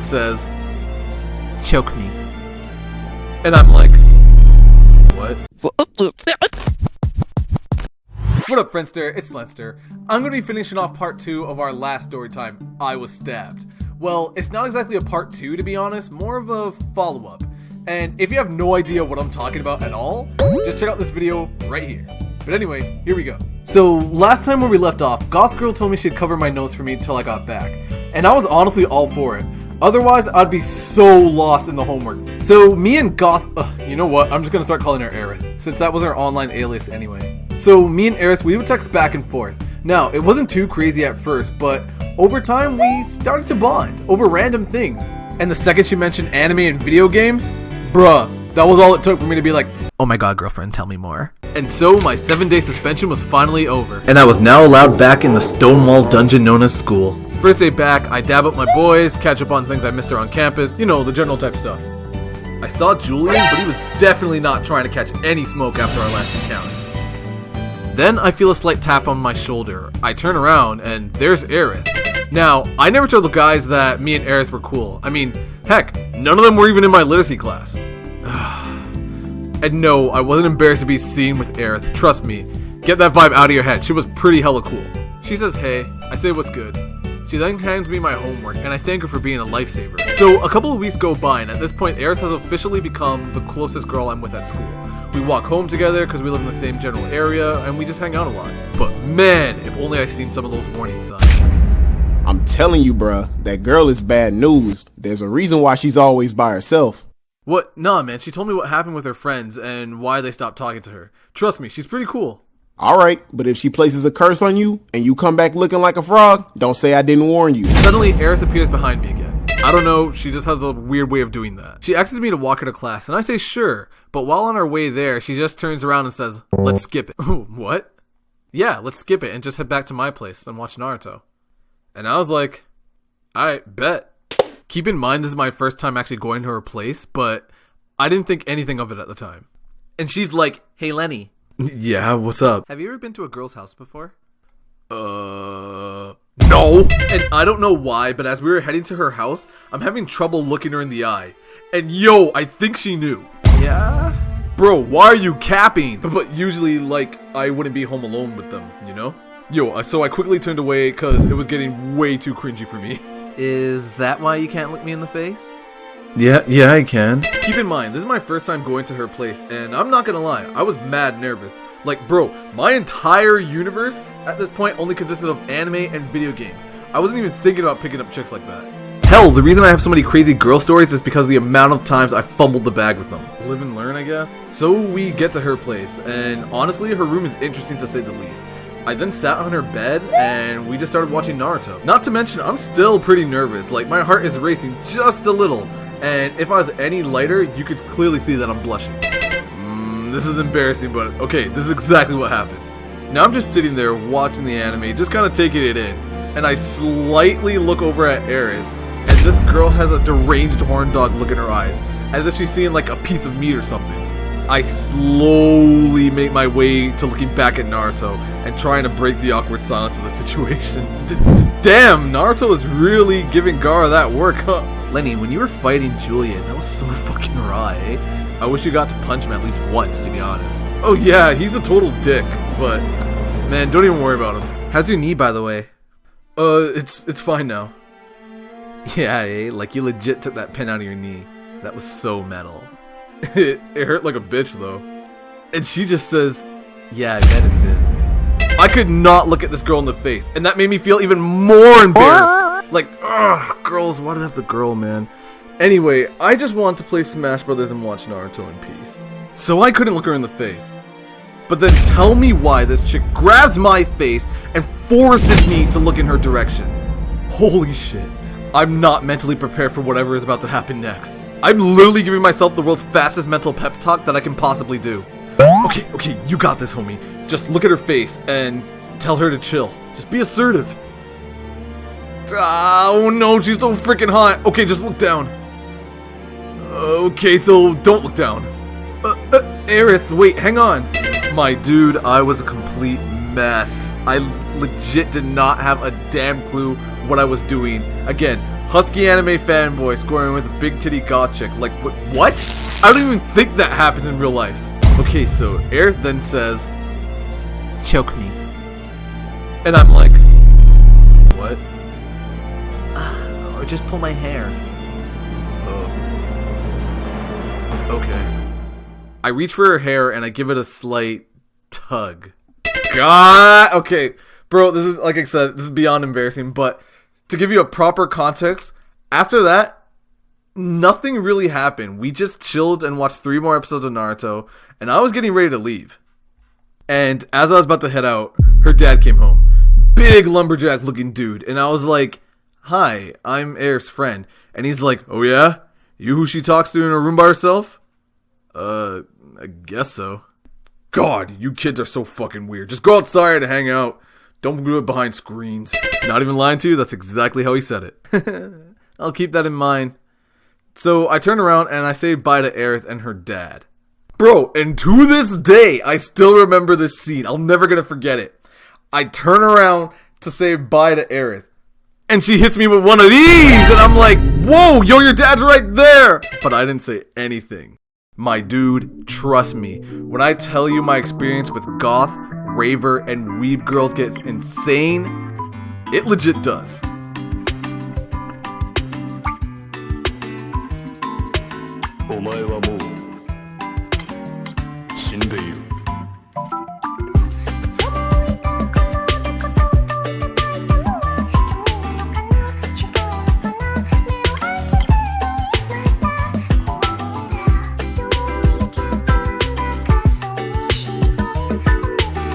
says, "Choke me." And I'm like, what? What up, Friendster? It's Lennester. I'm going to be finishing off part 2 of our last story time, I Was Stabbed. Well, it's not exactly a part 2 to be honest, more of a follow-up. And if you have no idea what I'm talking about at all, just check out this video right here. But anyway, here we go. So, last time where we left off, Goth Girl told me she'd cover my notes for me until I got back. And I was honestly all for it. Otherwise, I'd be so lost in the homework. So, me and Goth... you know what? I'm just gonna start calling her Aerith, since that was our online alias anyway. So, me and Aerith, we would text back and forth. Now, it wasn't too crazy at first, but over time, we started to bond over random things. And the second she mentioned anime and video games, bruh, that was all it took for me to be like, oh my god, girlfriend, tell me more. And so, my 7-day suspension was finally over. And I was now allowed back in the Stonewall dungeon known as school. First day back, I dab up my boys, catch up on things I missed around campus, you know, the general type stuff. I saw Julian, but he was definitely not trying to catch any smoke after our last encounter. Then I feel a slight tap on my shoulder. I turn around, and there's Aerith. Now, I never told the guys that me and Aerith were cool. I mean, heck, none of them were even in my literacy class. And no, I wasn't embarrassed to be seen with Aerith, trust me. Get that vibe out of your head, she was pretty hella cool. She says hey, I say what's good. She then hands me my homework, and I thank her for being a lifesaver. So, a couple of weeks go by, and at this point, Aerith has officially become the closest girl I'm with at school. We walk home together because we live in the same general area, and we just hang out a lot. But man, if only I seen some of those warning signs. I'm telling you, bruh, that girl is bad news. There's a reason why she's always by herself. What? Nah, man, she told me what happened with her friends and why they stopped talking to her. Trust me, she's pretty cool. Alright, but if she places a curse on you and you come back looking like a frog, don't say I didn't warn you. Suddenly, Aerith appears behind me again. I don't know, she just has a weird way of doing that. She asks me to walk her to class, and I say sure, but while on our way there, she just turns around and says, let's skip it. What? Yeah, let's skip it and just head back to my place and watch Naruto. And I was like, alright, bet. Keep in mind this is my first time actually going to her place, but I didn't think anything of it at the time. And she's like, hey Lenny. Yeah, what's up? Have you ever been to a girl's house before? No. And I don't know why, but as we were heading to her house, I'm having trouble looking her in the eye. And yo, I think she knew. Yeah? Bro, why are you capping? But usually, like, I wouldn't be home alone with them, you know? Yo, so I quickly turned away because it was getting way too cringy for me. Is that why you can't look me in the face? Yeah, I can. Keep in mind, this is my first time going to her place, and I'm not gonna lie, I was mad nervous. Like, bro, my entire universe at this point only consisted of anime and video games. I wasn't even thinking about picking up chicks like that. Hell, the reason I have so many crazy girl stories is because of the amount of times I fumbled the bag with them. Live and learn, I guess. So we get to her place, and honestly, her room is interesting to say the least. I then sat on her bed, and we just started watching Naruto. Not to mention, I'm still pretty nervous. Like, my heart is racing just a little. And if I was any lighter, you could clearly see that I'm blushing. This is embarrassing, but okay, this is exactly what happened. Now I'm just sitting there watching the anime, just kind of taking it in. And I slightly look over at Aerith, and this girl has a deranged horn dog look in her eyes, as if she's seeing like a piece of meat or something. I slowly make my way to looking back at Naruto and trying to break the awkward silence of the situation. Damn, Naruto is really giving Gaara that work, huh? Lenny, when you were fighting Julian, that was so fucking raw, eh? I wish you got to punch him at least once, to be honest. Oh yeah, he's a total dick, but man, don't even worry about him. How's your knee, by the way? It's fine now. Yeah, eh? Like you legit took that pin out of your knee. That was so metal. It hurt like a bitch though. And she just says, yeah, I bet it did. I could not look at this girl in the face, and that made me feel even more embarrassed. Like, ugh, girls, why do they have to girl, man? Anyway, I just wanted to play Smash Brothers and watch Naruto in peace. So I couldn't look her in the face. But then tell me why this chick grabs my face and forces me to look in her direction. Holy shit. I'm not mentally prepared for whatever is about to happen next. I'm literally giving myself the world's fastest mental pep talk that I can possibly do. Okay, you got this, homie. Just look at her face and tell her to chill. Just be assertive. Oh no, she's so freaking hot. Okay, just look down. Okay, so don't look down. Aerith, wait, hang on. My dude, I was a complete mess. I legit did not have a damn clue what I was doing. Again, Husky anime fanboy scoring with a big titty goth chick. Like, what? I don't even think that happens in real life. Okay, so Aerith then says, choke me. And I'm like, what? Or just pull my hair. Okay. I reach for her hair and I give it a slight tug. God! Okay, bro, this is, like I said, this is beyond embarrassing, but to give you a proper context, after that, nothing really happened. We just chilled and watched 3 more episodes of Naruto, and I was getting ready to leave. And as I was about to head out, her dad came home. Big lumberjack looking dude. And I was like, hi, I'm Aerith's friend. And he's like, oh yeah? You who she talks to in her room by herself? I guess so. God, you kids are so fucking weird. Just go outside and hang out. Don't do it behind screens. Not even lying to you, that's exactly how he said it. I'll keep that in mind. So I turn around and I say bye to Aerith and her dad. Bro, and to this day, I still remember this scene. I'm never gonna forget it. I turn around to say bye to Aerith, and she hits me with one of these, and I'm like, whoa, yo, your dad's right there! But I didn't say anything. My dude, trust me, when I tell you my experience with goth, raver, and weeb girls gets insane, it legit does. お前はもう死んでいる。